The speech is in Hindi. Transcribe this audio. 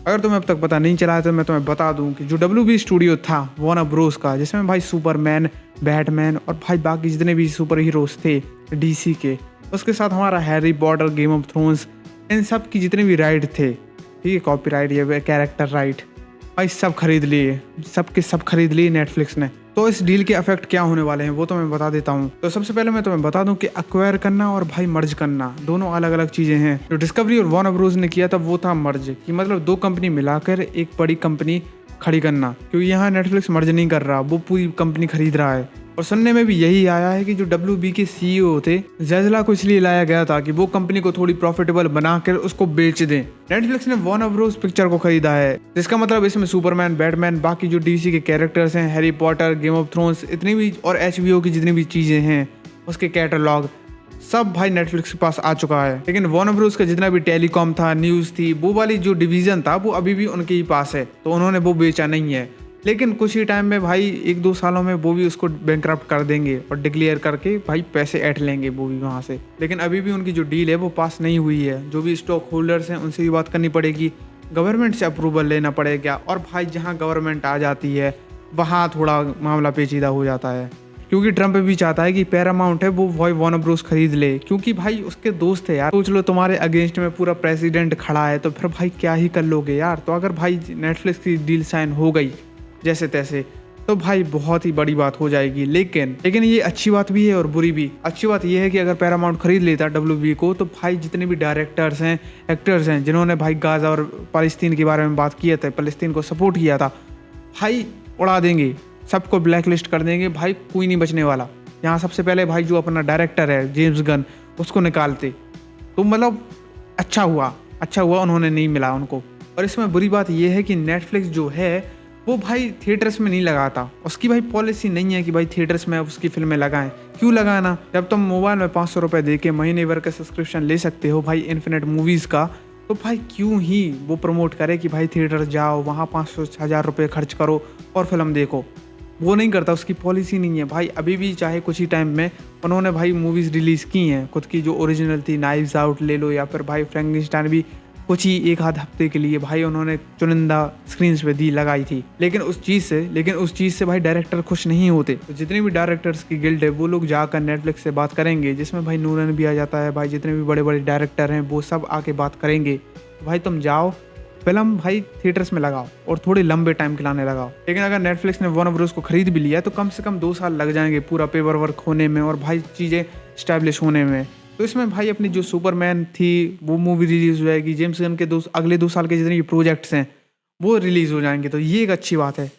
अगर तुम्हें अब तक पता नहीं चला है तो मैं तुम्हें बता दूं कि जो WB स्टूडियो था वार्नर ब्रोस का, जिसमें भाई सुपरमैन, बैटमैन और भाई बाकी जितने भी सुपर हीरोज थे DC के, उसके साथ हमारा Harry Potter, game of thrones, इन सब की जितने भी राइट थे, ठीक है, कॉपीराइट या कैरेक्टर राइट, भाई सब खरीद लिए, सब खरीद लिए नेटफ्लिक्स ने। तो इस डील के इफेक्ट क्या होने वाले हैं वो तो मैं बता देता हूँ। तो सबसे पहले मैं तुम्हें बता दूं कि एक्वायर करना और भाई मर्ज करना दोनों अलग अलग चीजें हैं। जो डिस्कवरी और वार्नर ब्रोस ने किया था वो था मर्ज, कि मतलब दो कंपनी मिलाकर एक बड़ी कंपनी खड़ी करना, क्योंकि यहाँ नेटफ्लिक्स मर्ज नहीं कर रहा, वो पूरी कंपनी खरीद रहा है। और सुनने में भी यही आया है कि जो WB के CEO थे ज़ेज़ला को इसलिए लाया गया था कि वो कंपनी को थोड़ी प्रॉफिटेबल बनाकर उसको बेच दें। नेटफ्लिक्स ने वार्नर ब्रोस पिक्चर को खरीदा है, जिसका मतलब इसमें सुपरमैन, बैटमैन, बाकी जो DC के कैरेक्टर्स हैं, Harry Potter, game of thrones, इतनी भी और HBO की जितनी भी चीज़ें हैं उसके कैटलॉग सब भाई नेटफ्लिक्स के पास आ चुका है। लेकिन वार्नर ब्रोस का जितना भी टेलीकॉम था, न्यूज़ थी, वो वाली जो डिवीज़न था वो अभी भी उनके ही पास है, तो उन्होंने वो बेचा नहीं है। लेकिन कुछ ही टाइम में भाई 1-2 सालों में वो भी उसको बैंकरप्ट कर देंगे और डिक्लेयर करके भाई पैसे ऐंठ लेंगे वो भी वहाँ से। लेकिन अभी भी उनकी जो डील है वो पास नहीं हुई है। जो भी स्टॉक होल्डर्स हैं उनसे भी बात करनी पड़ेगी, गवर्नमेंट से अप्रूवल लेना पड़ेगा। और भाई जहाँ गवर्नमेंट आ जाती है वहाँ थोड़ा मामला पेचीदा हो जाता है, क्योंकि ट्रम्प भी चाहता है कि पैरामाउंट है वो भाई वार्नर ब्रोस खरीद ले, क्योंकि भाई उसके दोस्त है यार। सोच लो तुम्हारे अगेंस्ट में पूरा प्रेसिडेंट खड़ा है, तो फिर भाई क्या ही कर लोगे यार। तो अगर भाई नेटफ्लिक्स की डील साइन हो गई जैसे तैसे, तो भाई बहुत ही बड़ी बात हो जाएगी। लेकिन ये अच्छी बात भी है और बुरी भी। अच्छी बात ये है कि अगर पैरामाउंट खरीद लेता WB को, तो भाई जितने भी डायरेक्टर्स हैं, एक्टर्स हैं, जिन्होंने भाई गाजा और फ़लस्तीन के बारे में बात किया था, फ़लस्तीन को सपोर्ट किया था, भाई उड़ा देंगे, सबको ब्लैक लिस्ट कर देंगे, भाई कोई नहीं बचने वाला। यहाँ सबसे पहले भाई जो अपना डायरेक्टर है जेम्स गन, उसको निकालते। तो मतलब अच्छा हुआ उन्होंने नहीं मिला उनको। और इसमें बुरी बात यह है कि नेटफ्लिक्स जो है वो भाई थिएटर्स में नहीं लगाता। उसकी भाई पॉलिसी नहीं है कि भाई थिएटर्स में उसकी फिल्में लगाएं। क्यों लगाना, जब तुम मोबाइल में 500 रुपये दे के महीने भर का सब्सक्रिप्शन ले सकते हो भाई इन्फिनिट मूवीज़ का, तो भाई क्यों ही वो प्रमोट करे कि भाई थिएटर जाओ, वहाँ 500-1000 रुपये खर्च करो और फिल्म देखो। वो नहीं करता, उसकी पॉलिसी नहीं है भाई। अभी भी चाहे कुछ ही टाइम में उन्होंने भाई मूवीज़ रिलीज़ की हैं खुद की, जो ओरिजिनल थी, नाइव्स आउट ले लो, या फिर भाई फ्रैंकेनस्टाइन भी कुछ ही 1-आध हफ्ते के लिए भाई उन्होंने चुनिंदा स्क्रीन्स पे लगाई थी। लेकिन उस चीज़ से भाई डायरेक्टर खुश नहीं होते। तो जितने भी डायरेक्टर्स की गिल्ड है वो लोग जाकर नेटफ्लिक्स से बात करेंगे, जिसमें भाई नूरन भी आ जाता है, भाई जितने भी बड़े बड़े डायरेक्टर हैं वो सब आके बात करेंगे। तो भाई तुम जाओ फिल्म भाई थिएटर्स में लगाओ और थोड़े लंबे टाइम के लाने लगाओ। लेकिन अगर नेटफ्लिक्स ने वार्नर ब्रोस को खरीद भी लिया तो कम से कम 2 साल लग जाएंगे पूरा पेपर वर्क होने में और भाई चीज़ें स्टैब्लिश होने में। तो इसमें भाई अपनी जो सुपरमैन थी वो मूवी रिलीज़ हो जाएगी, जेम्स गन के अगले 2 साल के जितने भी प्रोजेक्ट्स हैं वो रिलीज़ हो जाएंगे। तो ये एक अच्छी बात है।